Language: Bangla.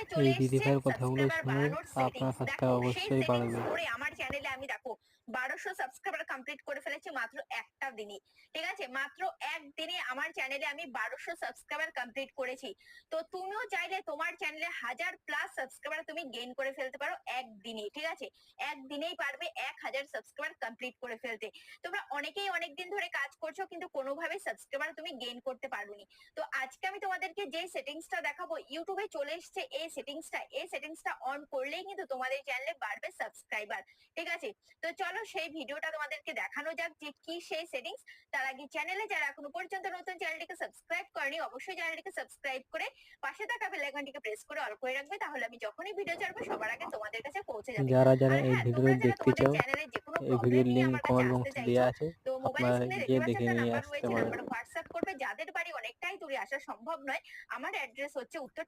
ইউটিউবে এই চলে এসছে দিদিভাইয়ের কথাগুলো সাবস্ক্রাইবার শুনে বাড়ানোর আপনার সেটিংস। সাবস্ক্রাইব দেখো সেই অবশ্যই সেটিংস বাড়বে। করে আমার চ্যানেলে আমি দেখো 1200 সাবস্ক্রাইবার কমপ্লিট করে ফেলেছি মাত্র একটা দিনে। ঠিক আছে, মাত্র একদিনে আমার চ্যানেলে আমি 1200 সাবস্ক্রাইবার কমপ্লিট করেছি। তো তুমিও চাইলে তোমার চ্যানেলে 1000+ সাবস্ক্রাইবার তুমি গেইন করে ফেলতে পারো একদিনে। ঠিক আছে, একদিনেই পারবে 1000 সাবস্ক্রাইবার কমপ্লিট করে ফেলতে। তোমরা অনেকেই অনেকদিন ধরে কাজ করছো কিন্তু কোনোভাবে সাবস্ক্রাইবার তুমি গেইন করতে পারোনি। তো আজকে আমি তোমাদেরকে যে সেটিংসটা দেখাবো, ইউটিউবে চলে এসছে এই সেটিংসটা অন করলেই কিন্তু তোমাদের চ্যানেলে বাড়বে সাবস্ক্রাইবার। ঠিক আছে, তো চলো সেই ভিডিওটা তোমাদেরকে দেখানো যাক যে কি সেই সেটিংস। তার আগে চ্যানেলে যারা এখনো পর্যন্ত নতুন, চ্যানেলটিকে সাবস্ক্রাইব করেনি অবশ্যই চ্যানেলটিকে সাবস্ক্রাইব করে পাশে থাকা বেল আইকনটিকে প্রেস করে অল করে রাখবে, তাহলে আমি যখনই ভিডিও ছাড়বো সবার আগে তোমাদের কাছে পৌঁছে যাবে। যারা যারা আর এই হ্যাঁ, ভিডিওটা তোমরা যারা দেখতে তোমাদের চাও, চ্যানেলে যে কোনো এই প্রবলেম ভিডিওর নিয়ে লিঙ্ক আমার কাছে কমেন্ট আসতে বক্সে চাইছো, দেওয়া আছে, তো মোবাইল আপনারা স্ক্রিনে দেখতে গিয়ে পাচ্ছ দেখে একটা নিয়ে নাম্বার আসতে রয়েছে, পারবেন। নাম্বারে হোয়াটসঅ্যাপ করবে। যাদের বাড়ি অনেকটাই দূরে আসা সম্ভব নয়, আমার অ্যাড্রেস হচ্ছে উত্তর